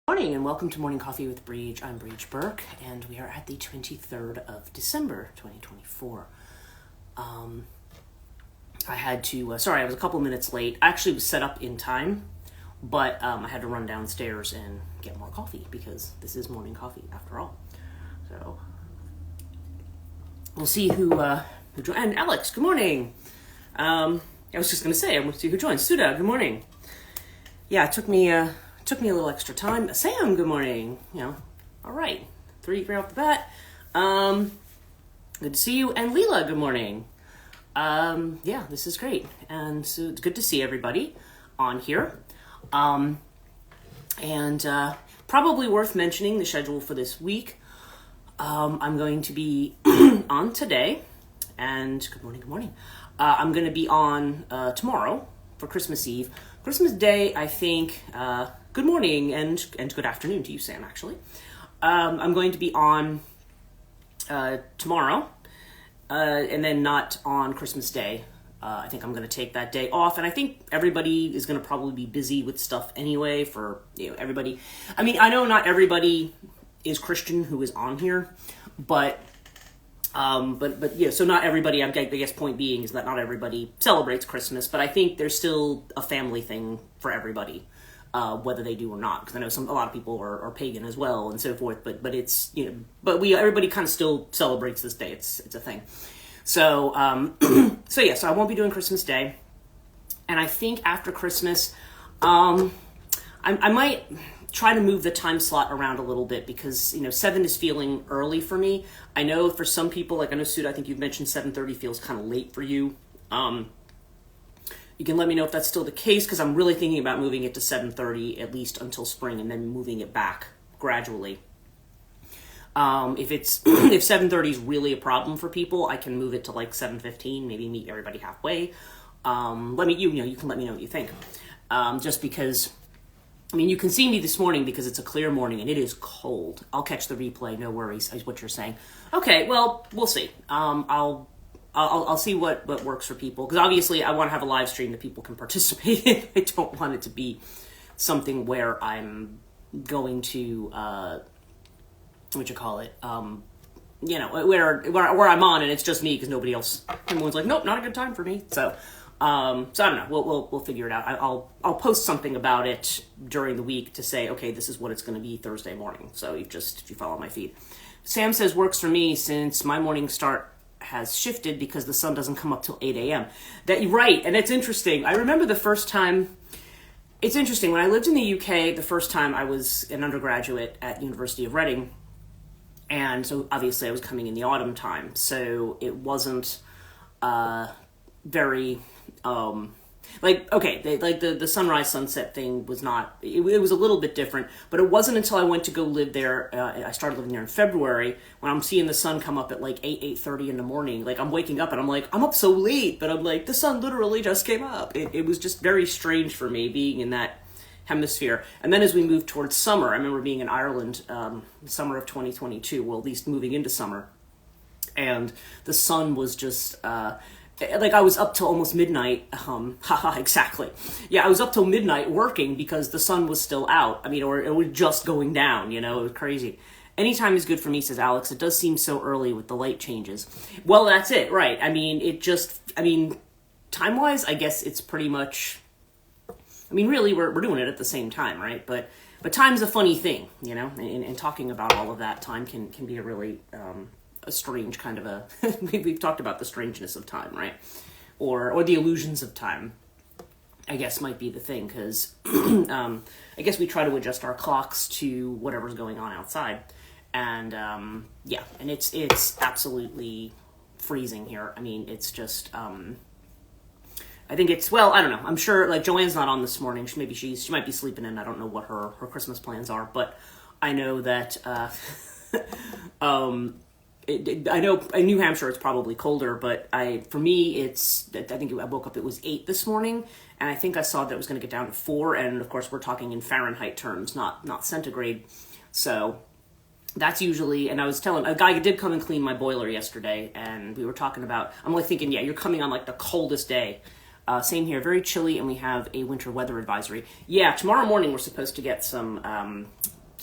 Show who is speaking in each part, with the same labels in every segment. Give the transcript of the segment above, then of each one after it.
Speaker 1: Morning and welcome to Morning Coffee with Brigid. I'm Brigid Burke and we are at the 23rd of December 2024. I had to, sorry, I was a couple minutes late. I actually was set up in time, but I had to run downstairs and get more coffee because this is morning coffee after all. So we'll see who joined. And Alex, good morning. I was just going to say, we'll see who joins. Suda, good morning. Yeah, it took me a little extra time. Sam, good morning. All right. 3 right off the bat. Good to see you. And Leela, good morning. Yeah, this is great. And so it's good to see everybody on here. And probably worth mentioning the schedule for this week. I'm going to be on today. And good morning. I'm going to be on tomorrow for Christmas Eve. Christmas Day, I think... good morning and good afternoon to you, Sam, actually. I'm going to be on tomorrow and then not on Christmas Day. I think I'm going to take that day off. And I think everybody is going to probably be busy with stuff anyway for everybody. I mean, I know not everybody is Christian who is on here, but yeah, so not everybody, I guess point being is that not everybody celebrates Christmas, but I think there's still a family thing for everybody. Whether they do or not, because I know a lot of people are pagan as well and so forth. But it's everybody kind of still celebrates this day. It's a thing. So so I won't be doing Christmas Day, and I think after Christmas, I might try to move the time slot around a little bit because 7 is feeling early for me. I know for some people, like I know Suda, I think you've mentioned 7:30 feels kind of late for you. You can let me know if that's still the case, because I'm really thinking about moving it to 7:30 at least until spring, and then moving it back gradually. If 7:30 is really a problem for people, I can move it to like 7:15, maybe meet everybody halfway. You can let me know what you think. Just because, you can see me this morning because it's a clear morning and it is cold. I'll catch the replay, no worries, is what you're saying. Okay, well, we'll see. I'll see what works for people, because obviously I want to have a live stream that people can participate in. I don't want it to be something where I'm going to where I'm on and it's just me because nobody else. Everyone's like, nope, not a good time for me. So I don't know. We'll figure it out. I'll post something about it during the week to say, okay, this is what it's going to be Thursday morning. So if you follow my feed. Sam says works for me since my morning start has shifted because the sun doesn't come up till 8 a.m. Right, and it's interesting. I remember the first time, it's interesting, when I lived in the UK, the first time I was an undergraduate at University of Reading, and so obviously I was coming in the autumn time, so it wasn't very... the sunrise sunset thing was not, it was a little bit different, but it wasn't until I went to go live there, I started living there in February, when I'm seeing the sun come up at like 8:30 in the morning, like I'm waking up and I'm like, I'm up so late, but I'm like, the sun literally just came up. It was just very strange for me being in that hemisphere. And then as we moved towards summer, I remember being in Ireland, summer of 2022, well, at least moving into summer, and the sun was just, I was up till almost midnight. Exactly. Yeah, I was up till midnight working because the sun was still out. Or it was just going down, it was crazy. Anytime is good for me, says Alex. It does seem so early with the light changes. Well, that's it, right. Time-wise, I guess it's pretty much, really, we're doing it at the same time, right? But time's a funny thing, and talking about all of that, time can be a really, a strange kind of we've talked about the strangeness of time, right? Or the illusions of time, I guess might be the thing, because I guess we try to adjust our clocks to whatever's going on outside. And and it's absolutely freezing here. It's just, I think it's, well, I don't know. I'm sure, like, Joanne's not on this morning. She might be sleeping in. I don't know what her Christmas plans are, but I know that, I know in New Hampshire it's probably colder, but for me I think I woke up, it was 8 this morning, and I think I saw that it was going to get down to 4, and of course we're talking in Fahrenheit terms, not centigrade. So that's usually, and I was telling, a guy did come and clean my boiler yesterday, and we were talking about, I'm like thinking, yeah, you're coming on like the coldest day. Same here, very chilly, and we have a winter weather advisory. Yeah, tomorrow morning we're supposed to get some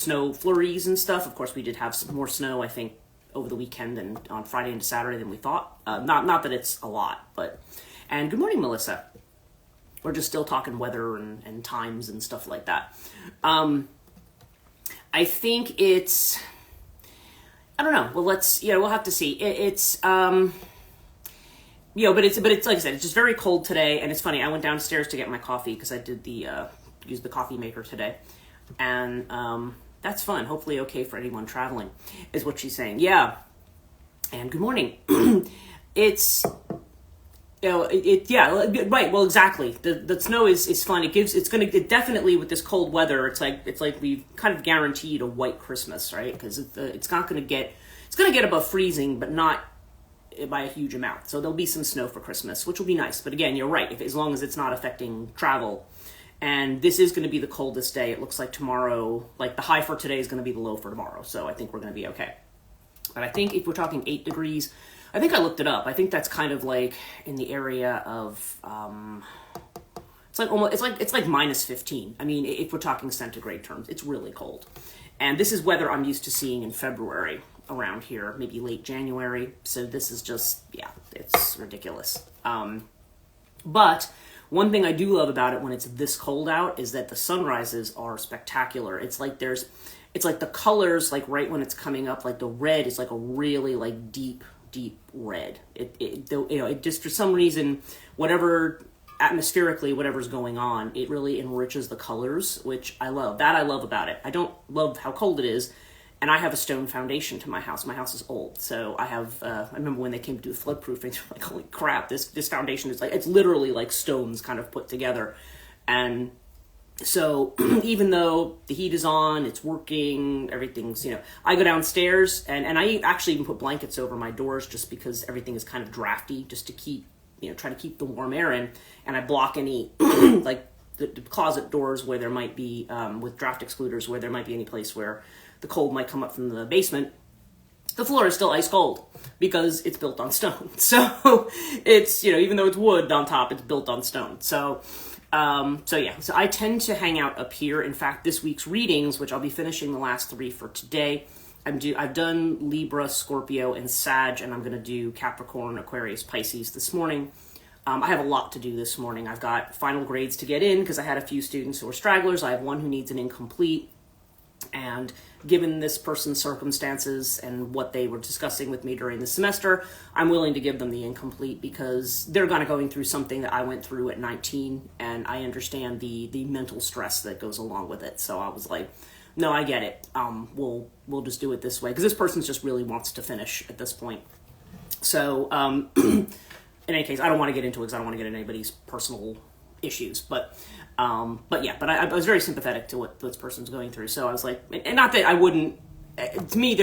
Speaker 1: snow flurries and stuff. Of course, we did have some more snow, I think, over the weekend and on Friday into Saturday than we thought. Not that it's a lot, but... And good morning, Melissa. We're just still talking weather and times and stuff like that. I think it's... I don't know. Well, we'll have to see. But it's like I said, it's just very cold today, and it's funny. I went downstairs to get my coffee because I did use the coffee maker today, and that's fun. Hopefully, okay for anyone traveling, is what she's saying. Yeah, and good morning. It's right. Well, exactly. The snow is fun. It definitely with this cold weather. It's like we've kind of guaranteed a white Christmas, right? Because it's going to get above freezing, but not by a huge amount. So there'll be some snow for Christmas, which will be nice. But again, you're right. As long as it's not affecting travel, and this is going to be the coldest day. It looks like tomorrow, like the high for today is going to be the low for tomorrow. So I think we're going to be okay. But I think if we're talking 8 degrees. I think I looked it up. I think that's kind of like in the area of it's like minus 15. I mean, if we're talking centigrade terms, it's really cold. And this is weather I'm used to seeing in February around here, maybe late January. So this is just, it's ridiculous. But one thing I do love about it when it's this cold out is that the sunrises are spectacular. It's like the colors, like right when it's coming up, like the red is like a really like deep red. It just for some reason, atmospherically, whatever's going on, it really enriches the colors, which I love. That I love about it. I don't love how cold it is, and I have a stone foundation to my house. My house is old, so I have. I remember when they came to do the floodproofing, they're like, "Holy crap! This foundation is it's literally like stones kind of put together," and so even though the heat is on, it's working, everything's, I go downstairs and I actually even put blankets over my doors just because everything is kind of drafty, just to keep, try to keep the warm air in. And I block any, like the closet doors where there might be, with draft excluders, where there might be any place where the cold might come up from the basement. The floor is still ice cold because it's built on stone. So it's, even though it's wood on top, it's built on stone. So I tend to hang out up here. In fact, this week's readings, which I'll be finishing the last 3 for today, I've done Libra, Scorpio, and Sag, and I'm going to do Capricorn, Aquarius, Pisces this morning. I have a lot to do this morning. I've got final grades to get in because I had a few students who are stragglers. I have one who needs an incomplete, and given this person's circumstances and what they were discussing with me during the semester, I'm willing to give them the incomplete because they're going through something that I went through at 19, and I understand the mental stress that goes along with it. So I was like, no, I get it. We'll just do it this way because this person just really wants to finish at this point. So in any case, I don't want to get into it because I don't want to get into anybody's personal issues, but I was very sympathetic to what this person's going through. So I was like, and not that I wouldn't, to me,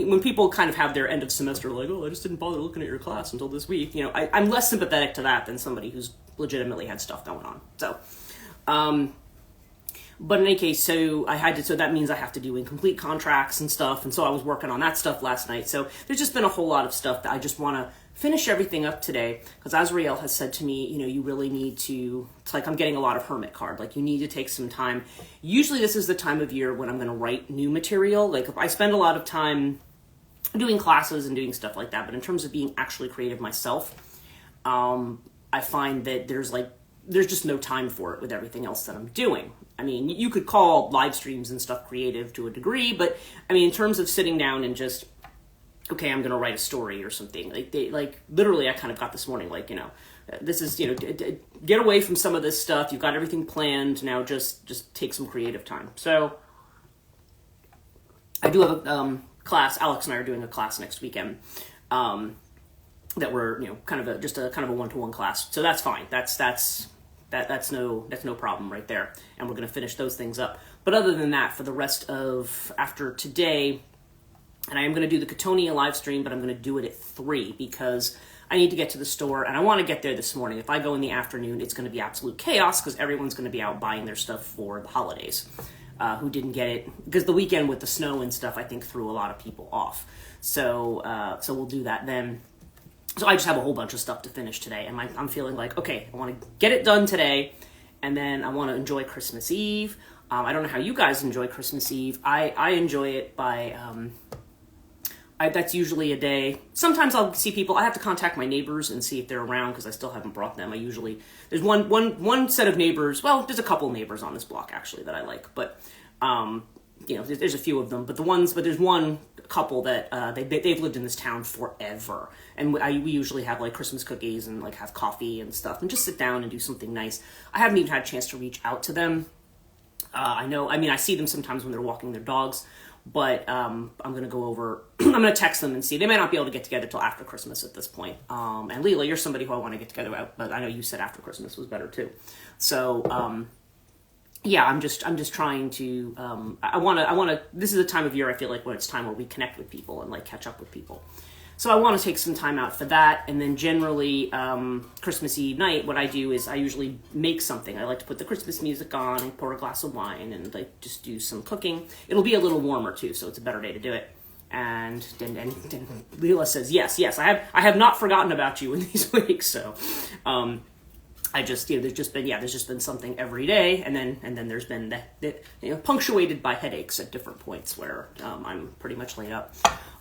Speaker 1: when people kind of have their end of semester, like, oh, I just didn't bother looking at your class until this week. I'm less sympathetic to that than somebody who's legitimately had stuff going on. So, but in any case, so that means I have to do incomplete contracts and stuff. And so I was working on that stuff last night. So there's just been a whole lot of stuff that I just want to finish everything up today, because Azrael has said to me, you really need to, it's like I'm getting a lot of hermit card, like you need to take some time. Usually this is the time of year when I'm going to write new material. Like if I spend a lot of time doing classes and doing stuff like that, but in terms of being actually creative myself, I find that there's just no time for it with everything else that I'm doing. I mean, you could call live streams and stuff creative to a degree, but I mean, in terms of sitting down and just, okay, I'm going to write a story or something. Literally I kind of got this morning, this is, get away from some of this stuff. You've got everything planned. Now just take some creative time. So I do have a class. Alex and I are doing a class next weekend that we're, kind of a one-to-one class. So that's fine. That's no problem right there. And we're going to finish those things up. But other than that, for the rest of after today, and I am going to do the Cattonia live stream, but I'm going to do it at 3 because I need to get to the store and I want to get there this morning. If I go in the afternoon, it's going to be absolute chaos because everyone's going to be out buying their stuff for the holidays who didn't get it. Because the weekend with the snow and stuff, I think, threw a lot of people off. So we'll do that then. So I just have a whole bunch of stuff to finish today. And I'm feeling like, okay, I want to get it done today. And then I want to enjoy Christmas Eve. I don't know how you guys enjoy Christmas Eve. I enjoy it by, that's usually a day. Sometimes I'll see people. I have to contact my neighbors and see if they're around because I still haven't brought them. There's one set of neighbors. Well, there's a couple neighbors on this block actually that I like, but there's a few of them. But there's one couple that they've lived in this town forever, and we usually have like Christmas cookies and like have coffee and stuff and just sit down and do something nice. I haven't even had a chance to reach out to them. I see them sometimes when they're walking their dogs, but I'm going to go over, I'm going to text them and see. They might not be able to get together till after Christmas at this point. And Leela, you're somebody who I want to get together with, but I know you said after Christmas was better too. So, I'm just trying to, this is a time of year I feel like when it's time where we connect with people and like catch up with people. So I want to take some time out for that. And then generally, Christmas Eve night, what I do is I usually make something. I like to put the Christmas music on and pour a glass of wine and like just do some cooking. It'll be a little warmer too, so it's a better day to do it. And Leela says, yes, I have not forgotten about you in these weeks. So, there's just been something every day. And then there's been punctuated by headaches at different points where, I'm pretty much laid up.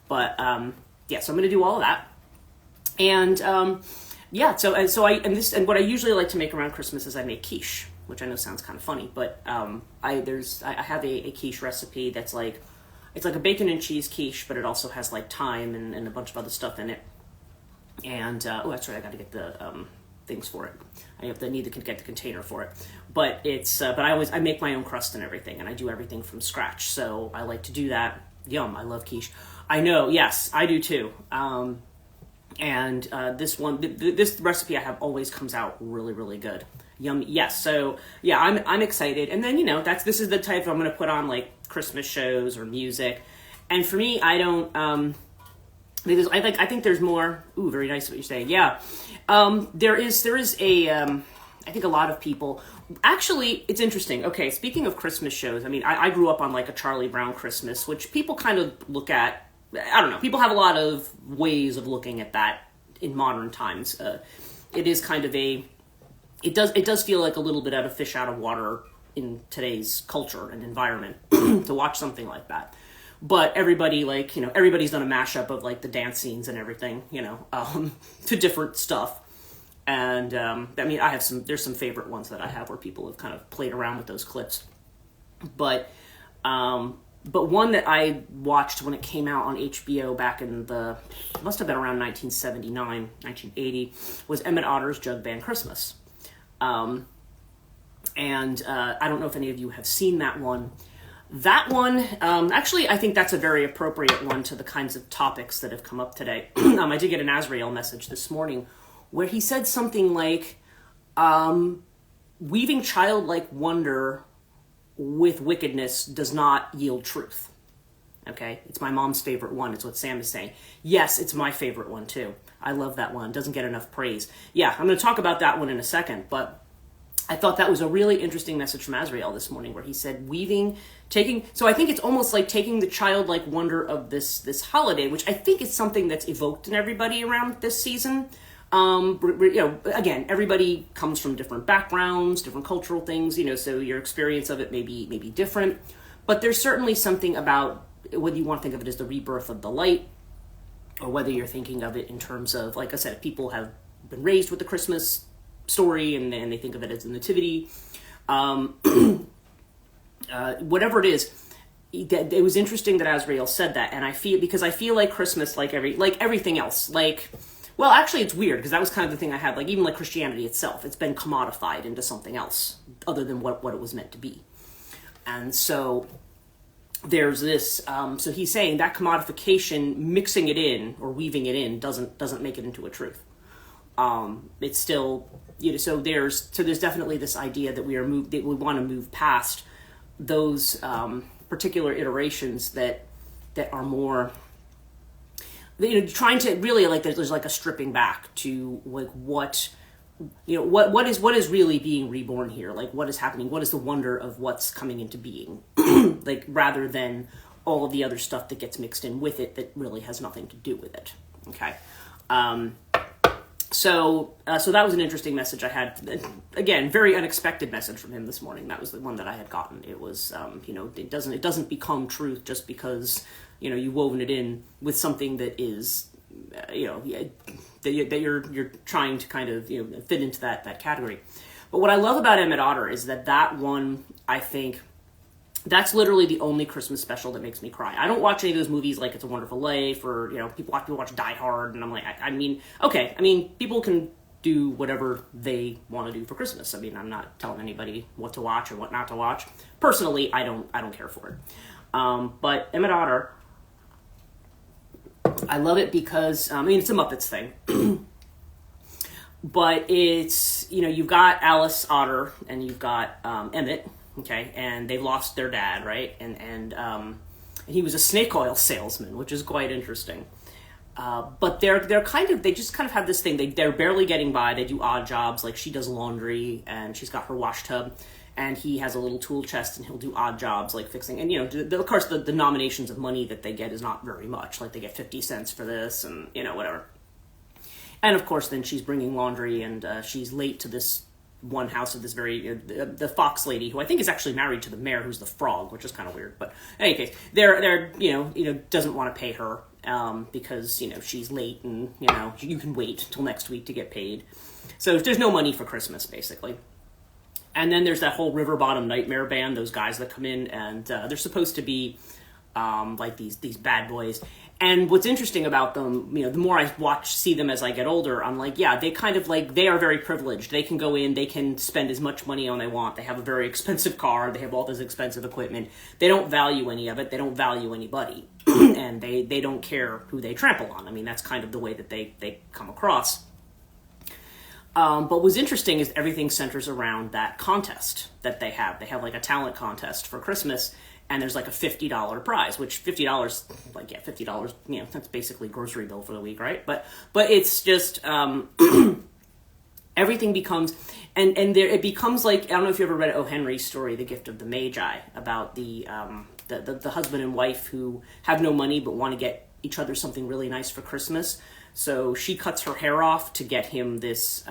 Speaker 1: But, so I'm going to do all of that. And, what I usually like to make around Christmas is I make quiche, which I know sounds kind of funny, but, I have a quiche recipe that's like, it's like a bacon and cheese quiche, but it also has like thyme and a bunch of other stuff in it. And, that's right. I got to get the, things for it. I need to get the container for it, but I make my own crust and everything, and I do everything from scratch. So I like to do that. Yum. I love quiche. I know. Yes, I do too. This recipe I have always comes out really, really good. Yum. Yes. So yeah, I'm excited. And then, this is the type I'm going to put on like Christmas shows or music. And for me, I don't, I think there's more. Ooh, very nice what you're saying. Yeah. There is I think a lot of people, actually, it's interesting. Okay. Speaking of Christmas shows, I grew up on like a Charlie Brown Christmas, which people kind of look at, I don't know. People have a lot of ways of looking at that in modern times. It is kind of it does feel like a little bit out of fish out of water in today's culture and environment to watch something like that. But everybody everybody's done a mashup of like the dance scenes and everything, to different stuff. And, there's some favorite ones that I have where people have kind of played around with those clips. But one that I watched when it came out on HBO back in must have been around 1979, 1980, was Emmett Otter's Jug Band Christmas. I don't know if any of you have seen that one. That one, actually, I think that's a very appropriate one to the kinds of topics that have come up today. I did get an Azrael message this morning where he said something like, weaving childlike wonder with wickedness does not yield truth. Okay, it's my mom's favorite one. It's what Sam is saying. Yes, it's my favorite one too. I love that one. It doesn't get enough praise. Yeah, I'm going to talk about that one in a second, but I thought that was a really interesting message from Azrael this morning where he said so I think it's almost like taking the childlike wonder of this holiday, which I think is something that's evoked in everybody around this season. Again, everybody comes from different backgrounds, different cultural things, so your experience of it may be different, but there's certainly something about whether you want to think of it as the rebirth of the light or whether you're thinking of it in terms of, like I said, if people have been raised with the Christmas story and they think of it as the nativity, whatever it is. It was interesting that Azrael said that, and I feel like Christmas, like everything else, well, actually, it's weird because that was kind of the thing I had. Like even like Christianity itself, it's been commodified into something else other than what it was meant to be. And so there's this. So he's saying that commodification, mixing it in or weaving it in, doesn't make it into a truth. It's still, so there's definitely this idea that we want to move past those particular iterations that are more. Trying to really there's like a stripping back to like what is really being reborn here, like what is happening, what is the wonder of what's coming into being, like rather than all of the other stuff that gets mixed in with it that really has nothing to do with it. Okay, So that was an interesting message I had. Again, very unexpected message from him this morning. That was the one that I had gotten. It was, it doesn't become truth just because, you've woven it in with something that is, that you're trying to kind of, fit into that category. But what I love about Emmett Otter is that one, I think, that's literally the only Christmas special that makes me cry. I don't watch any of those movies like It's a Wonderful Life or, people watch Die Hard, and I'm like, people can do whatever they want to do for Christmas. I mean, I'm not telling anybody what to watch or what not to watch. Personally, I don't care for it. But Emmett Otter, I love it because, it's a Muppets thing. But it's, you've got Alice Otter and you've got Emmett. Okay, and they lost their dad, right? And he was a snake oil salesman, which is quite interesting. But they just kind of have this thing. They're barely getting by. They do odd jobs, like she does laundry and she's got her wash tub, and he has a little tool chest and he'll do odd jobs like fixing. And of course, the nominations of money that they get is not very much. Like they get 50 cents for this, and whatever. And of course, then she's bringing laundry, and she's late to this one house of this very the fox lady, who I think is actually married to the mayor, who's the frog, which is kind of weird. But in any case, they're doesn't want to pay her because she's late, and you can wait till next week to get paid. So there's no money for Christmas basically. And then there's that whole River Bottom Nightmare band, those guys that come in, and they're supposed to be like these bad boys. And what's interesting about them, the more I see them as I get older, I'm like, yeah, they kind of they are very privileged. They can go in, they can spend as much money on they want. They have a very expensive car. They have all this expensive equipment. They don't value any of it. They don't value anybody. And they don't care who they trample on. I mean, that's kind of the way that they come across. But what's interesting is everything centers around that contest that they have. They have like a talent contest for Christmas. And there's like a $50 prize, which $50, $50, that's basically grocery bill for the week, right? But it's just, everything becomes, and there, it becomes like, I don't know if you ever read O. Henry's story, The Gift of the Magi, about the husband and wife who have no money but want to get each other something really nice for Christmas. So she cuts her hair off to get him this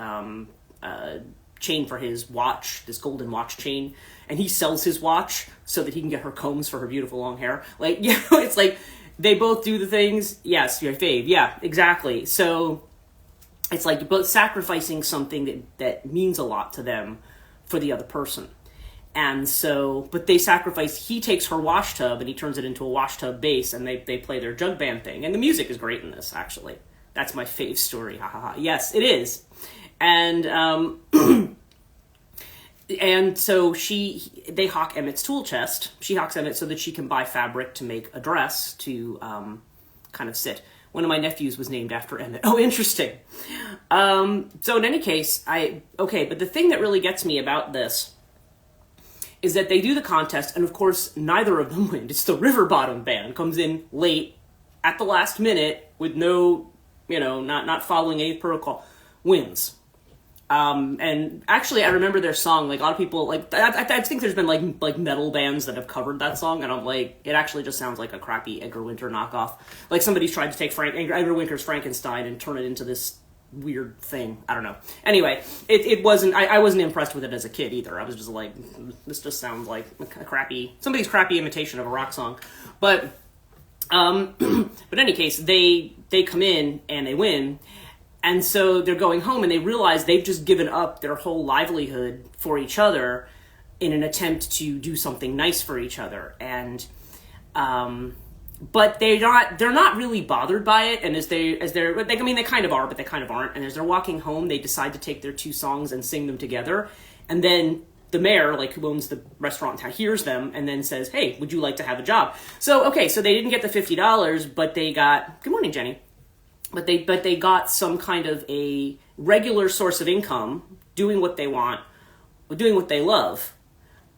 Speaker 1: chain for his watch, this golden watch chain, and he sells his watch so that he can get her combs for her beautiful long hair. Like, it's like they both do the things. Yes, your fave. Yeah, exactly. So it's like you're both sacrificing something that means a lot to them for the other person. And so, but they sacrifice, he takes her wash tub and he turns it into a wash tub base, and they play their jug band thing. And the music is great in this, actually. That's my fave story. Ha ha ha. Yes, it is. And and so they hawk Emmett's tool chest. She hawks Emmett so that she can buy fabric to make a dress to kind of sit. One of my nephews was named after Emmett. Oh, interesting. So in any case, but the thing that really gets me about this is that they do the contest, and of course, neither of them win. It's the River Bottom Band comes in late at the last minute with no, not following any protocol, wins. And actually, I remember their song. Like a lot of people, like I think there's been like metal bands that have covered that song, and I'm like, it actually just sounds like a crappy Edgar Winter knockoff. Like somebody's tried to take Edgar Winter's Frankenstein and turn it into this weird thing. I don't know. Anyway, it wasn't. I wasn't impressed with it as a kid either. I was just like, this just sounds like somebody's crappy imitation of a rock song. But in any case, they come in and they win. And so they're going home and they realize they've just given up their whole livelihood for each other in an attempt to do something nice for each other. And, but they're not really bothered by it. And they kind of are, but they kind of aren't. And as they're walking home, they decide to take their two songs and sing them together. And then the mayor, who owns the restaurant in town, hears them and then says, "Hey, would you like to have a job?" So they didn't get the $50, but they got, good morning, Jenny. But they got some kind of a regular source of income, doing what they want, doing what they love.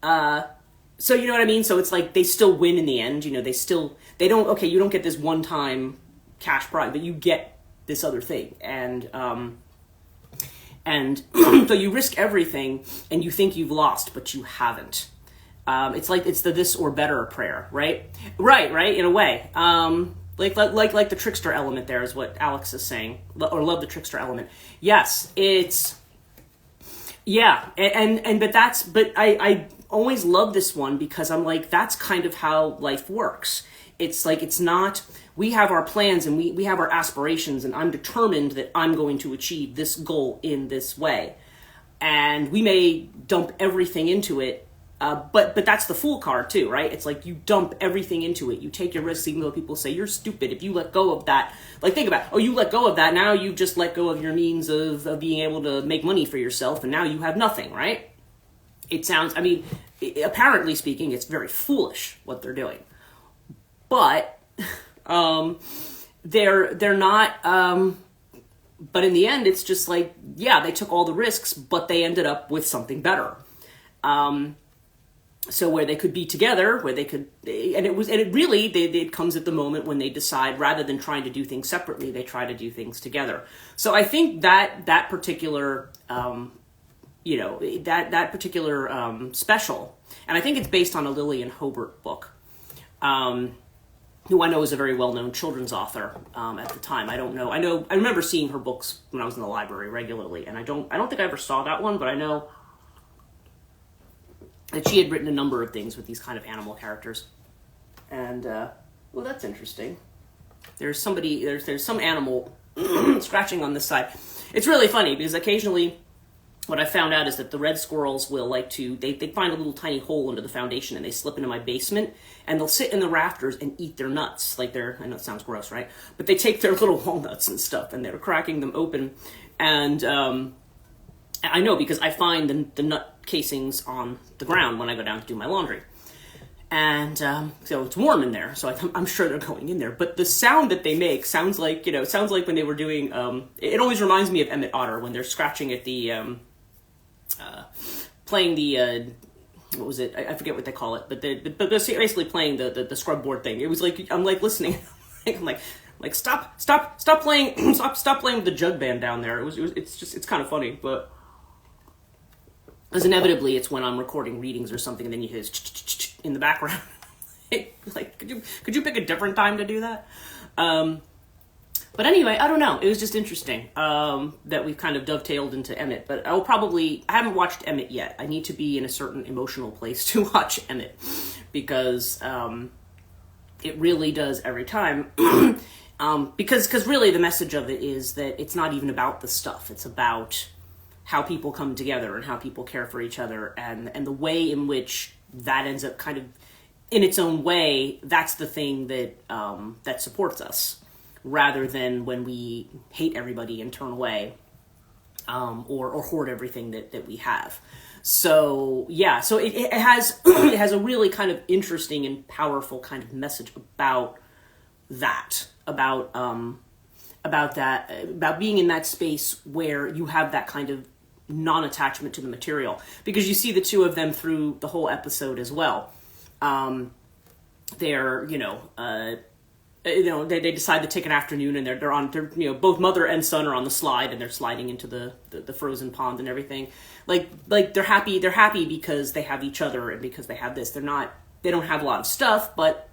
Speaker 1: So you know what I mean? So it's like they still win in the end. You don't get this one-time cash prize, but you get this other thing. And so you risk everything and you think you've lost, but you haven't. It's like it's the this or better prayer, right? Right, in a way. like the trickster element there is what Alex is saying, or love the trickster element. Yes, it's, yeah, but I always love this one because I'm like, that's kind of how life works. It's like, it's not, we have our plans and we have our aspirations, and I'm determined that I'm going to achieve this goal in this way. And we may dump everything into it, but that's the fool card too, right? It's like you dump everything into it. You take your risks, even though people say you're stupid if you let go of that. Like, think about it. Oh, you let go of that. Now you just let go of your means of being able to make money for yourself, and now you have nothing, right? It sounds, I mean, apparently speaking, it's very foolish what they're doing. But they're not. But in the end, it's just like, yeah, they took all the risks, but they ended up with something better. So where they could be together, where they could, and it really, it comes at the moment when they decide, rather than trying to do things separately, they try to do things together. So I think that particular, that particular special, and I think it's based on a Lillian Hobart book, who I know is a very well-known children's author at the time. I remember seeing her books when I was in the library regularly, and I don't think I ever saw that one, but I know that she had written a number of things with these kind of animal characters. And, well, that's interesting. There's some animal scratching on this side. It's really funny, because occasionally what I found out is that the red squirrels will like to, they find a little tiny hole under the foundation, and they slip into my basement, and they'll sit in the rafters and eat their nuts. Like I know it sounds gross, right? But they take their little walnuts and stuff, and they're cracking them open. And I know, because I find the nut casings on the ground when I go down to do my laundry. And so it's warm in there, so I'm sure they're going in there. But the sound that they make sounds like when they were doing, it always reminds me of Emmett Otter when they're scratching at the, playing the, what was it? I forget what they call it, but they're basically playing the scrub board thing. It was like, I'm like listening, I'm like stop playing, stop playing with the jug band down there. It's kind of funny, but because inevitably it's when I'm recording readings or something, and then you hear this in the background. Like, could you pick a different time to do that? But anyway, I don't know. It was just interesting that we kind of dovetailed into Emmett. But I haven't watched Emmett yet. I need to be in a certain emotional place to watch Emmett, because it really does every time. Because really the message of it is that it's not even about the stuff. It's about how people come together and how people care for each other, and the way in which that ends up kind of, in its own way, that's the thing that that supports us, rather than when we hate everybody and turn away, or hoard everything that we have. So yeah, so it has it has a really kind of interesting and powerful kind of message about that, about being in that space where you have that kind of non-attachment to the material, because you see the two of them through the whole episode as well. They're they decide to take an afternoon, and they're both mother and son are on the slide, and they're sliding into the frozen pond and everything. Like they're happy because they have each other, and because they have this. They don't have a lot of stuff, but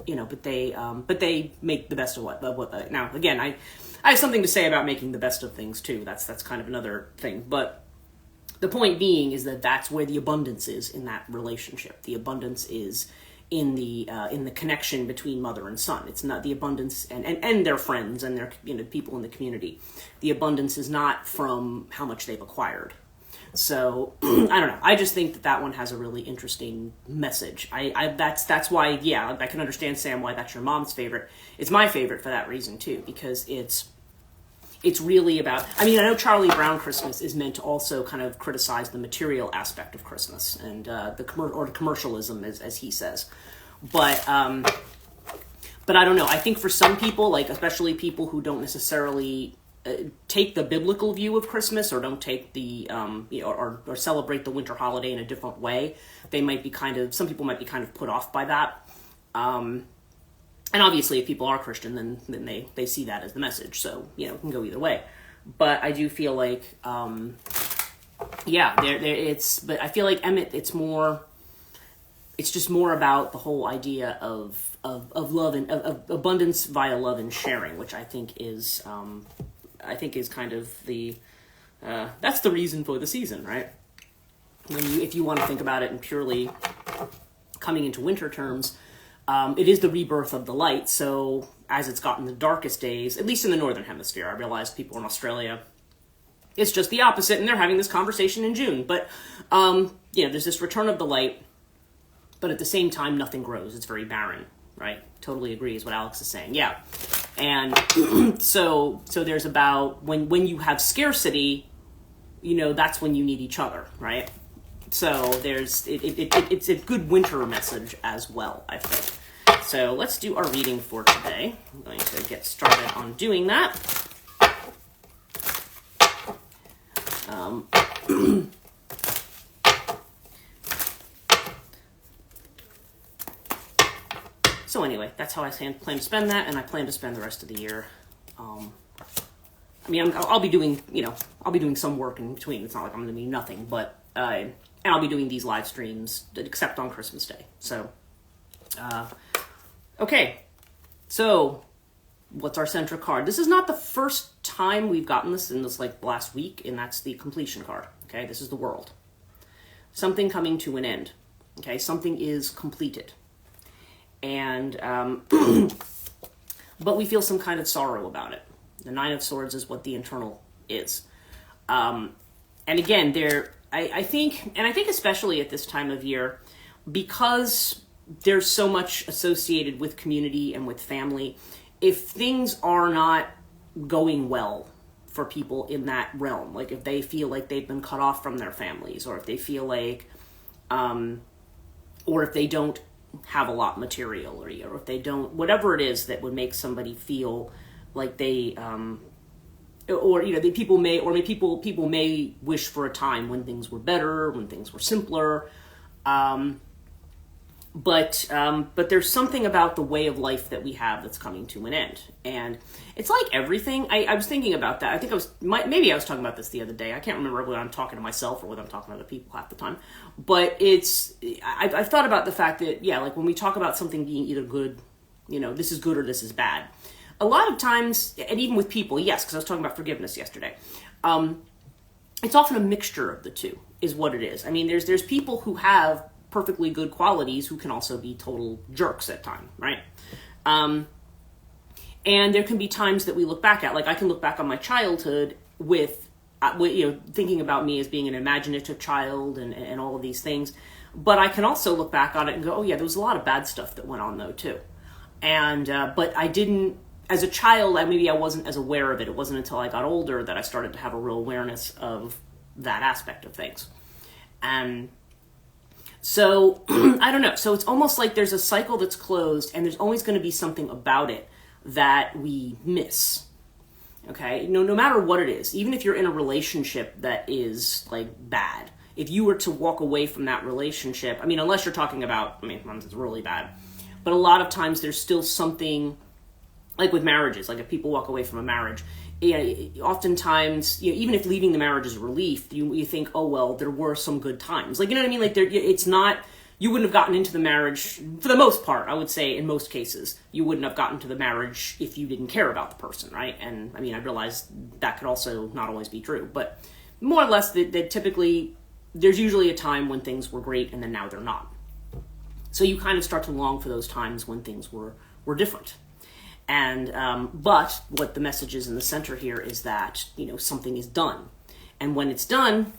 Speaker 1: they make the best of what. Now again, I have something to say about making the best of things too. That's kind of another thing, but the point being is that that's where the abundance is in that relationship. The abundance is in the connection between mother and son. It's not the abundance and their friends and their people in the community. The abundance is not from how much they've acquired. So I don't know. I just think that one has a really interesting message. That's why, yeah, I can understand, Sam, why that's your mom's favorite. It's my favorite for that reason too, because it's really about, I mean, I know Charlie Brown Christmas is meant to also kind of criticize the material aspect of Christmas and the commercialism, as he says. But I don't know. I think for some people, like especially people who don't necessarily take the biblical view of Christmas, or don't take the or celebrate the winter holiday in a different way, some people might be kind of put off by that. And obviously, if people are Christian, then they see that as the message. So, it can go either way. But I do feel like, but I feel like Emmett, it's more, it's just more about the whole idea of love and of abundance via love and sharing, which I think is kind of the that's the reason for the season, right? If you want to think about it in purely coming into winter terms, it is the rebirth of the light. So as it's gotten the darkest days, at least in the northern hemisphere, I realize people in Australia, it's just the opposite, and they're having this conversation in June. But there's this return of the light, but at the same time, nothing grows. It's very barren, right? Totally agree is what Alex is saying. Yeah, and so there's about when you have scarcity, that's when you need each other, right? So it's a good winter message as well, I think. So let's do our reading for today. I'm going to get started on doing that. So anyway, that's how I plan to spend that, and I plan to spend the rest of the year. I'll be doing some work in between. It's not like I'm going to be nothing, but and I'll be doing these live streams, except on Christmas Day. So, okay. So, what's our center card? This is not the first time we've gotten this in this last week, and that's the completion card. Okay, this is the world. Something coming to an end. Okay, something is completed. And, but we feel some kind of sorrow about it. The Nine of Swords is what the internal is. And again, I think especially at this time of year, because there's so much associated with community and with family, if things are not going well for people in that realm, like if they feel like they've been cut off from their families, or if they feel like, or if they don't have a lot materially, or if they don't, whatever it is that would make somebody feel like they, people may wish for a time when things were better, when things were simpler, but there's something about the way of life that we have that's coming to an end, and it's like everything. I was thinking about that. I think maybe I was talking about this the other day. I can't remember whether I'm talking to myself or whether I'm talking to other people half the time. But I've thought about the fact that like when we talk about something being either good, this is good or this is bad. A lot of times, and even with people, yes, because I was talking about forgiveness yesterday, it's often a mixture of the two, is what it is. I mean, there's people who have perfectly good qualities who can also be total jerks at times, right? And there can be times that we look back at, like I can look back on my childhood with thinking about me as being an imaginative child and all of these things, but I can also look back on it and go, oh yeah, there was a lot of bad stuff that went on though too. And, but I didn't, as a child, maybe I wasn't as aware of it. It wasn't until I got older that I started to have a real awareness of that aspect of things. And so, I don't know. So it's almost like there's a cycle that's closed, and there's always going to be something about it that we miss. Okay? No matter what it is, even if you're in a relationship that is bad, if you were to walk away from that relationship, unless you're talking about, it's really bad, but a lot of times there's still something, like with marriages, like if people walk away from a marriage, oftentimes, even if leaving the marriage is a relief, you think, oh, well, there were some good times. Like, you know what I mean? It's not, you wouldn't have gotten into the marriage, for the most part, I would say, in most cases, you wouldn't have gotten to the marriage if you didn't care about the person, right? And, I realize that could also not always be true, but more or less, that typically, there's usually a time when things were great, and then now they're not. So you kind of start to long for those times when things were different. And, but what the message is in the center here is that, something is done. And when it's done,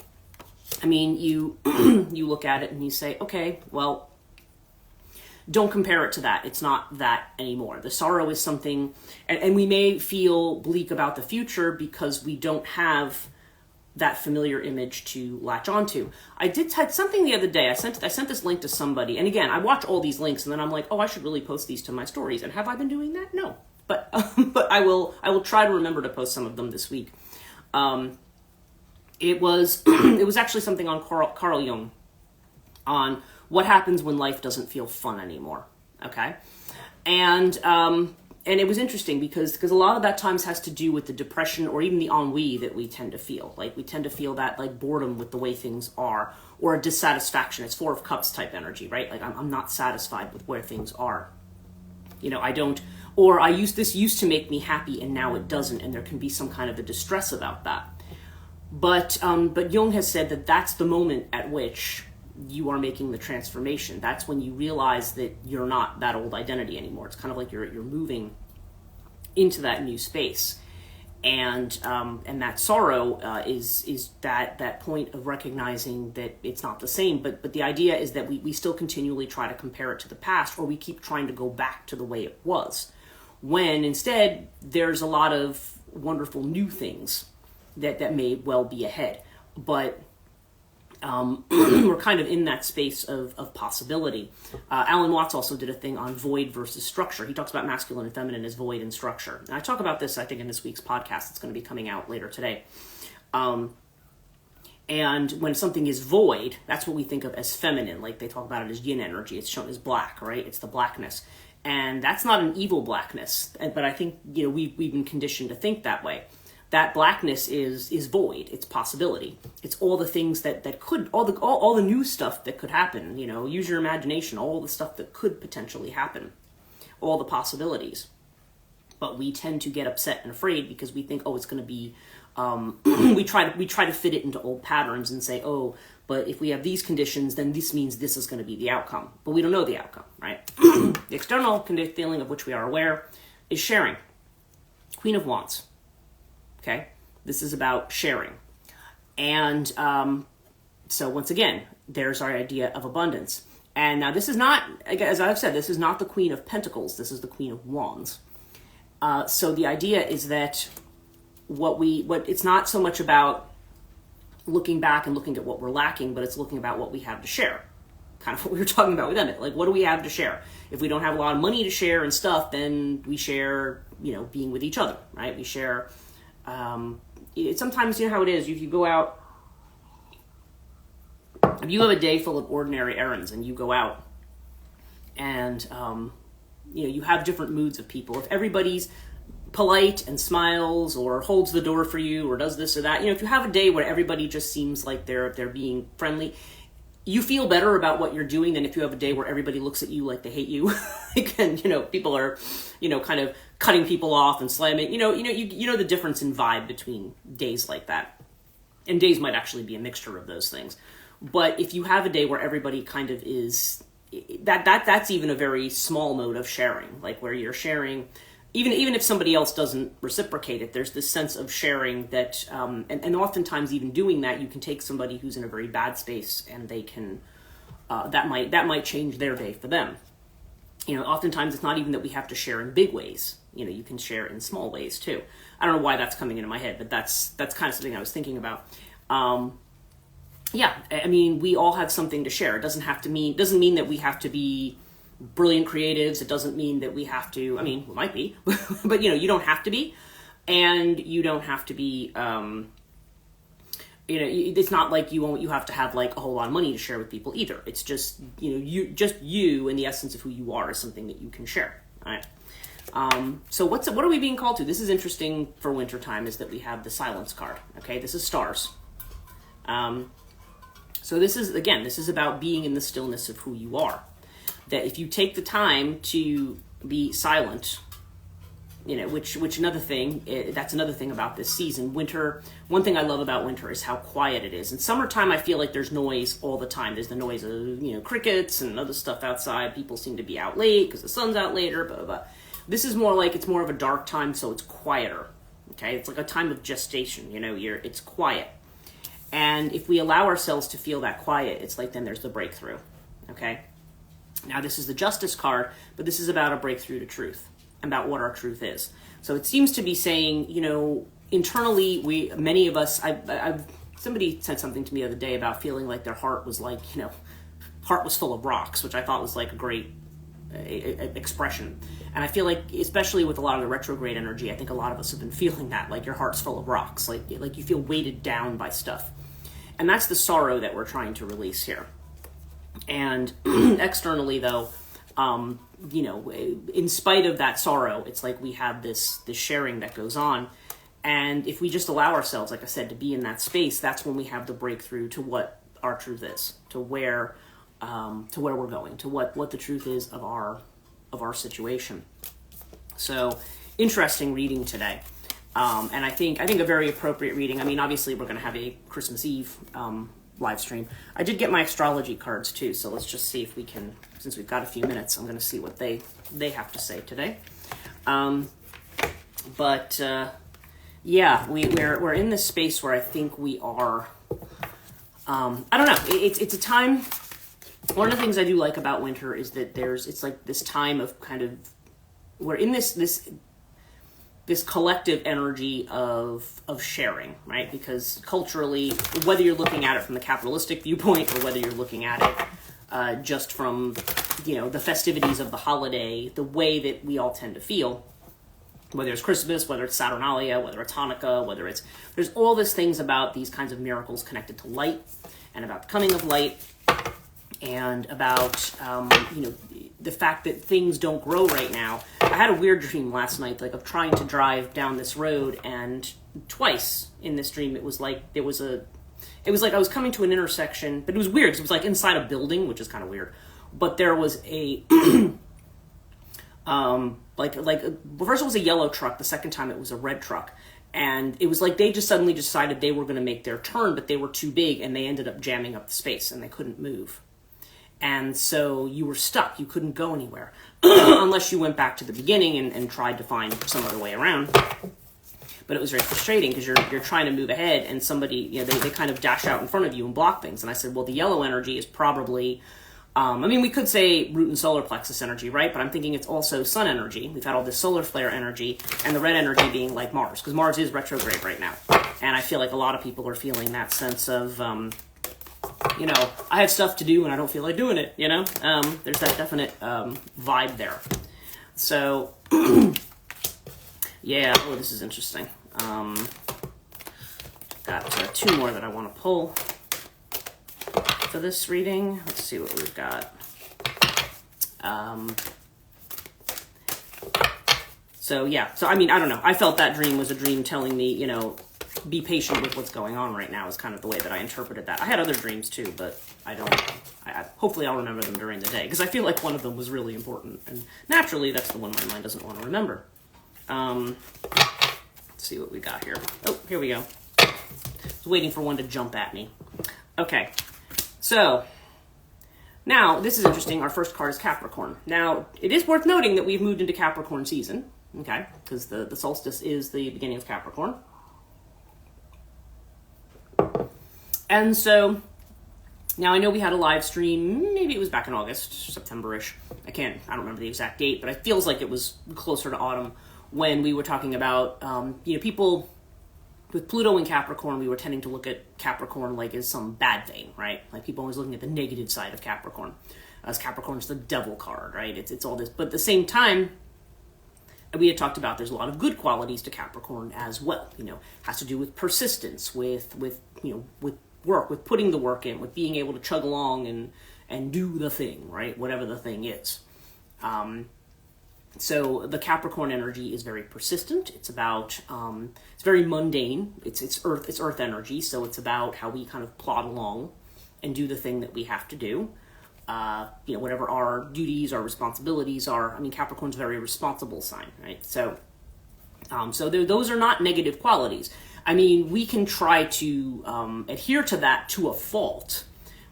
Speaker 1: you look at it and you say, okay, well, don't compare it to that. It's not that anymore. The sorrow is something, and we may feel bleak about the future because we don't have that familiar image to latch onto. I had something the other day. I sent this link to somebody, and again, I watch all these links, and then I'm like, oh, I should really post these to my stories. And have I been doing that? No, but I will try to remember to post some of them this week. It was actually something on Carl Jung, on what happens when life doesn't feel fun anymore. Okay, and it was interesting because a lot of that times has to do with the depression or even the ennui that we tend to feel. Like we tend to feel that like boredom with the way things are, or a dissatisfaction. It's Four of Cups type energy, right? Like I'm not satisfied with where things are. I don't, or this used to make me happy and now it doesn't, and there can be some kind of a distress about that. But Jung has said that that's the moment at which you are making the transformation. That's when you realize that you're not that old identity anymore. It's kind of like you're moving into that new space, and that sorrow is that point of recognizing that it's not the same. But the idea is that we still continually try to compare it to the past, or we keep trying to go back to the way it was, when instead there's a lot of wonderful new things that may well be ahead. But we're kind of in that space of possibility. Alan Watts also did a thing on void versus structure. He talks about masculine and feminine as void and structure. And I talk about this, I think, in this week's podcast. It's going to be coming out later today. And when something is void, that's what we think of as feminine. Like they talk about it as yin energy. It's shown as black, right? It's the blackness. And that's not an evil blackness. But I think, we've been conditioned to think that way. That blackness is void. It's possibility. It's all the things that could, all the new stuff that could happen. Use your imagination. All the stuff that could potentially happen, all the possibilities. But we tend to get upset and afraid because we think, it's going to be. We try to fit it into old patterns and say, but if we have these conditions, then this means this is going to be the outcome. But we don't know the outcome, right? The external feeling of which we are aware is sharing. Queen of Wands. Okay, this is about sharing. And so once again, there's our idea of abundance. And now this is not, as I've said, this is not the Queen of Pentacles. This is the Queen of Wands. So the idea is that it's not so much about looking back and looking at what we're lacking, but it's looking about what we have to share. Kind of what we were talking about with Emmett. Like, what do we have to share? If we don't have a lot of money to share and stuff, then we share, being with each other, right? We share... sometimes how it is, if you go out, if you have a day full of ordinary errands and you go out and, you have different moods of people. If everybody's polite and smiles or holds the door for you or does this or that, if you have a day where everybody just seems like they're being friendly, you feel better about what you're doing than if you have a day where everybody looks at you like they hate you. And, people are, kind of cutting people off and slamming, you know the difference in vibe between days like that. And days might actually be a mixture of those things. But if you have a day where everybody kind of is, that's even a very small mode of sharing, like where you're sharing, even if somebody else doesn't reciprocate it, there's this sense of sharing that, and oftentimes even doing that, you can take somebody who's in a very bad space and they can, that might change their day for them. Oftentimes it's not even that we have to share in big ways. You can share in small ways too. I don't know why that's coming into my head, but that's kind of something I was thinking about. We all have something to share. It doesn't mean that we have to be brilliant creatives. It doesn't mean that we have to, we might be, but you don't have to be, and you don't have to be, it's not like you have to have like a whole lot of money to share with people either. It's just, you and the essence of who you are is something that you can share. All right. So what are we being called to? This is interesting for wintertime, is that we have the silence card. Okay. This is stars. So this is about being in the stillness of who you are. That if you take the time to be silent, which another thing, that's another thing about this season. Winter, one thing I love about winter is how quiet it is. In summertime, I feel like there's noise all the time. There's the noise of, crickets and other stuff outside. People seem to be out late because the sun's out later, blah, blah, blah. This is it's more of a dark time, so it's quieter. Okay, it's like a time of gestation, it's quiet. And if we allow ourselves to feel that quiet, it's like then there's the breakthrough. Okay? Now, this is the Justice card, but this is about a breakthrough to truth, about what our truth is. So it seems to be saying, internally, many of us, somebody said something to me the other day about feeling like their heart was like, heart was full of rocks, which I thought was like a great expression. And I feel like, especially with a lot of the retrograde energy, I think a lot of us have been feeling that, like your heart's full of rocks, like you feel weighted down by stuff. And that's the sorrow that we're trying to release here. And externally, though, you know, in spite of that sorrow, it's like we have this sharing that goes on. And if we just allow ourselves, like I said, to be in that space, that's when we have the breakthrough to what our truth is, to where we're going, to what the truth is of our situation. So, interesting reading today. And I think a very appropriate reading. I mean, obviously we're going to have a Christmas Eve live stream. I did get my astrology cards too, so let's just see if we can, since we've got a few minutes, I'm going to see what they have to say today. Yeah, we're in this space where I think we are. I don't know. It's a time. One of the things I do like about winter is that it's like this time of kind of, we're in this collective energy of sharing, right? Because culturally, whether you're looking at it from the capitalistic viewpoint or whether you're looking at it just from, you know, the festivities of the holiday, the way that we all tend to feel, whether it's Christmas, whether it's Saturnalia, whether it's Hanukkah, there's all these things about these kinds of miracles connected to light and about the coming of light and about, you know, the fact that things don't grow right now. I had a weird dream last night, like of trying to drive down this road, and twice in this dream it was like I was coming to an intersection, but it was weird. It was like inside a building, which is kind of weird. But there was a first it was a yellow truck, the second time it was a red truck. And it was like they just suddenly decided they were going to make their turn, but they were too big and they ended up jamming up the space and they couldn't move. And so you were stuck. You couldn't go anywhere unless you went back to the beginning and tried to find some other way around. But it was very frustrating because you're trying to move ahead and somebody, you know, they kind of dash out in front of you and block things. And I said, well, the yellow energy is probably, I mean, we could say root and solar plexus energy, right? But I'm thinking it's also sun energy. We've had all this solar flare energy, and the red energy being like Mars, because Mars is retrograde right now. And I feel like a lot of people are feeling that sense of, you know, I have stuff to do and I don't feel like doing it, you know? There's that definite vibe there. So, yeah, oh, this is interesting. Got two more that I want to pull for this reading. Let's see what we've got. So yeah, so I mean, I don't know. I felt that dream was a dream telling me, you know, be patient with what's going on right now is kind of the way that I interpreted that. I had other dreams too, but hopefully I'll remember them during the day because I feel like one of them was really important. And naturally, that's the one my mind doesn't want to remember. Let's see what we got here. Oh, here we go. I was waiting for one to jump at me. Okay. So, now, this is interesting. Our first card is Capricorn. Now, it is worth noting that we've moved into Capricorn season, okay? Because the solstice is the beginning of Capricorn. And so, now I know we had a live stream, maybe it was back in August, September-ish. I don't remember the exact date, but it feels like it was closer to autumn when we were talking about, you know, people with Pluto in Capricorn, we were tending to look at Capricorn like as some bad thing, right? Like people always looking at the negative side of Capricorn, as Capricorn's the devil card, right? It's all this, but at the same time, we had talked about there's a lot of good qualities to Capricorn as well. You know, has to do with persistence, with you know, with work, with putting the work in, with being able to chug along and do the thing, right? Whatever the thing is. So the Capricorn energy is very persistent. It's about, it's very mundane. It's earth energy. So it's about how we kind of plod along and do the thing that we have to do. You know, whatever our duties, our responsibilities are. I mean, Capricorn's a very responsible sign, right? So, those are not negative qualities. I mean, we can try to adhere to that to a fault,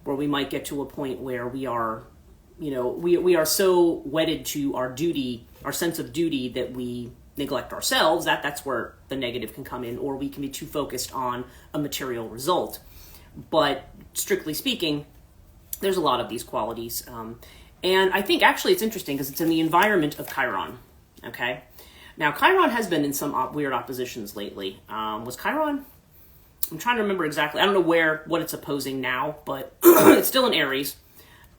Speaker 1: where we might get to a point where we are, you know, we are so wedded to our duty, our sense of duty, that we neglect ourselves. That's where the negative can come in, or we can be too focused on a material result. But strictly speaking, there's a lot of these qualities. And I think actually it's interesting because it's in the environment of Chiron, okay? Now, Chiron has been in some weird oppositions lately. Was Chiron? I'm trying to remember exactly. I don't know what it's opposing now, but it's still in Aries.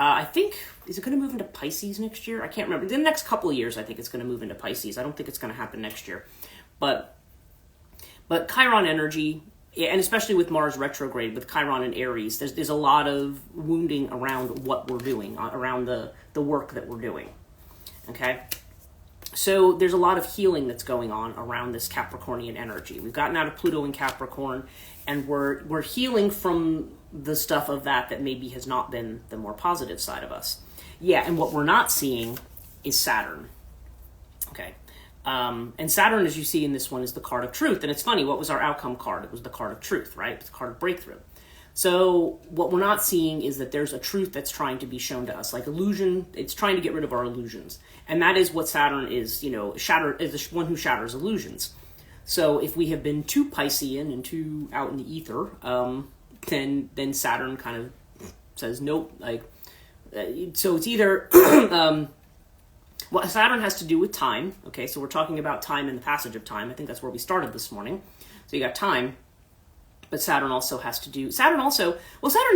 Speaker 1: I think, is it going to move into Pisces next year? I can't remember. In the next couple of years, I think it's going to move into Pisces. I don't think it's going to happen next year. But Chiron energy, and especially with Mars retrograde, with Chiron and Aries, there's a lot of wounding around what we're doing, around the the work that we're doing. Okay? So there's a lot of healing that's going on around this Capricornian energy. We've gotten out of Pluto in Capricorn, and we're healing from the stuff of that maybe has not been the more positive side of us. Yeah, and what we're not seeing is Saturn. Okay. And Saturn, as you see in this one, is the card of truth. And it's funny, what was our outcome card? It was the card of truth, right? It's the card of breakthrough. So what we're not seeing is that there's a truth that's trying to be shown to us. Like illusion, it's trying to get rid of our illusions. And that is what Saturn is, is the one who shatters illusions. So if we have been too Piscean and too out in the ether, then Saturn kind of says, nope. So it's either... Well, Saturn has to do with time, okay? So we're talking about time and the passage of time. I think that's where we started this morning. So you got time, but Saturn also has to do... Saturn's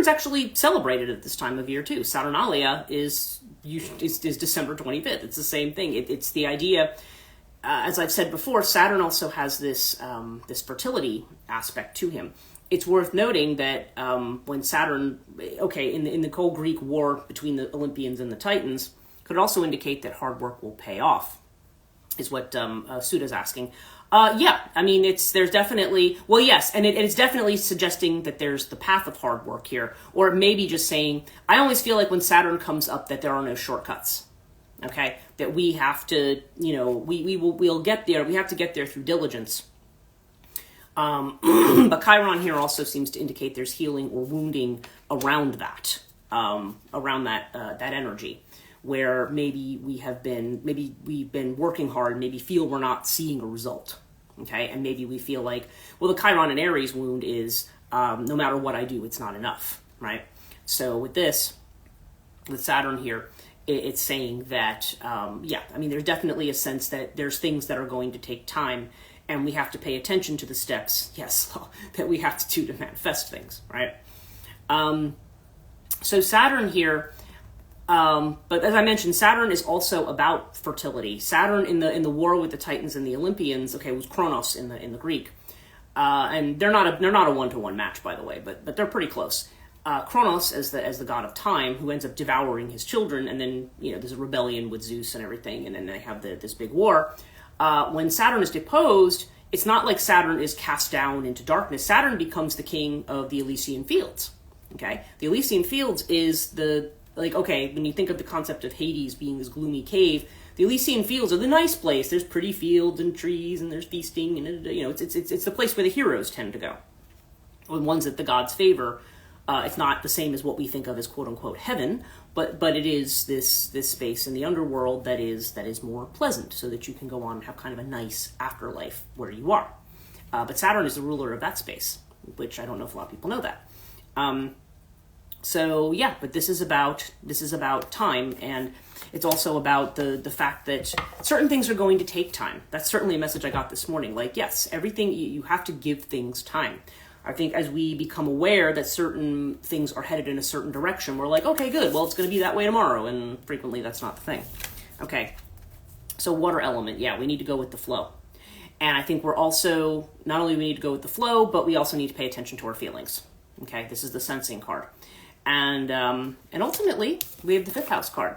Speaker 1: actually celebrated at this time of year, too. Saturnalia is December 25th. It's the same thing. It's the idea, as I've said before, Saturn also has this fertility aspect to him. It's worth noting that when Saturn... Okay, in the cold Greek war between the Olympians and the Titans... could also indicate that hard work will pay off, is what Suda's asking. Yeah, I mean, there's definitely, well, yes, and it's definitely suggesting that there's the path of hard work here, or maybe just saying, I always feel like when Saturn comes up that there are no shortcuts, okay? That we have to, we'll get there, we have to get there through diligence. But Chiron here also seems to indicate there's healing or wounding around that energy, where maybe we've been working hard, maybe feel we're not seeing a result, okay? And maybe we feel like, well, the Chiron and Aries wound is, no matter what I do, it's not enough, right? So with Saturn here, it's saying that, there's definitely a sense that there's things that are going to take time, and we have to pay attention to the steps, yes, that we have to do to manifest things, right? So Saturn here, but as I mentioned, Saturn is also about fertility. Saturn in the war with the Titans and the Olympians, okay, was Kronos in the Greek, and they're not a one-to-one match, by the way, but they're pretty close. Kronos as the god of time, who ends up devouring his children, and then there's a rebellion with Zeus and everything, and then they have this big war. When Saturn is deposed, it's not like Saturn is cast down into darkness. Saturn becomes the king of the Elysian Fields. Okay, the Elysian Fields is when you think of the concept of Hades being this gloomy cave, the Elysian Fields are the nice place. There's pretty fields and trees, and there's feasting, and it's the place where the heroes tend to go, or the ones that the gods favor. It's not the same as what we think of as quote unquote heaven, but it is this space in the underworld that is more pleasant, so that you can go on and have kind of a nice afterlife where you are. But Saturn is the ruler of that space, which I don't know if a lot of people know that. So yeah, but this is about time, and it's also about the fact that certain things are going to take time. That's certainly a message I got this morning. Like, yes, everything, you have to give things time. I think as we become aware that certain things are headed in a certain direction, we're like, okay, good, well, it's going to be that way tomorrow, and frequently that's not the thing. Okay, so water element, yeah, we need to go with the flow. And I think we're also, not only we need to go with the flow, but we also need to pay attention to our feelings. Okay, this is the sensing card. And ultimately, we have the fifth house card.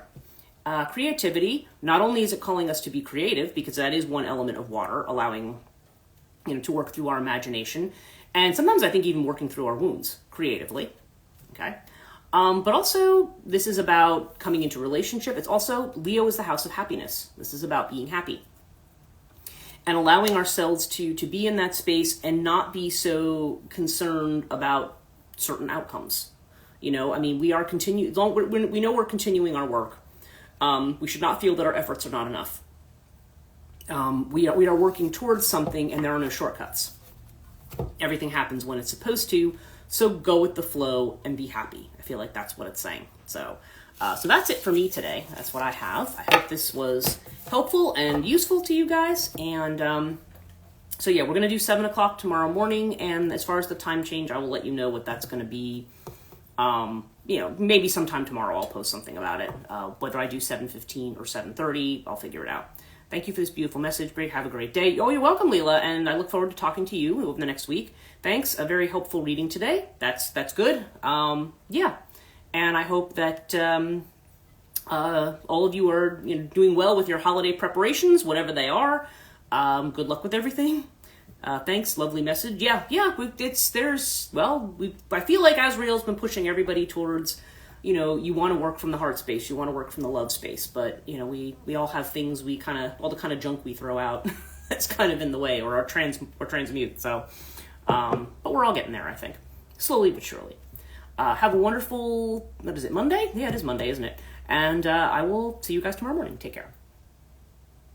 Speaker 1: Creativity, not only is it calling us to be creative, because that is one element of water, allowing, to work through our imagination, and sometimes I think even working through our wounds creatively, okay? But also, this is about coming into relationship. It's also, Leo is the house of happiness. This is about being happy. And allowing ourselves to be in that space and not be so concerned about certain outcomes. We know we're continuing our work. We should not feel that our efforts are not enough. We are working towards something, and there are no shortcuts. Everything happens when it's supposed to, so go with the flow and be happy. I feel like that's what it's saying. So that's it for me today. That's what I have. I hope this was helpful and useful to you guys. And so yeah, we're going to do 7 o'clock tomorrow morning. And as far as the time change, I will let you know what that's going to be. Maybe sometime tomorrow I'll post something about it. Whether I do 7:15 or 7:30, I'll figure it out. Thank you for this beautiful message, Brig. Have a great day. Oh, you're welcome, Leela, and I look forward to talking to you over the next week. Thanks. A very helpful reading today. That's good. Yeah, and I hope that all of you are doing well with your holiday preparations, whatever they are. Good luck with everything. Thanks, lovely message. Yeah. I feel like Azrael's been pushing everybody towards, you want to work from the heart space, you want to work from the love space, but we all have things all the kind of junk we throw out that's kind of in the way, or transmute. So, but we're all getting there, I think, slowly but surely. Have a wonderful, what is it, Monday? Yeah, it is Monday, isn't it? And I will see you guys tomorrow morning. Take care.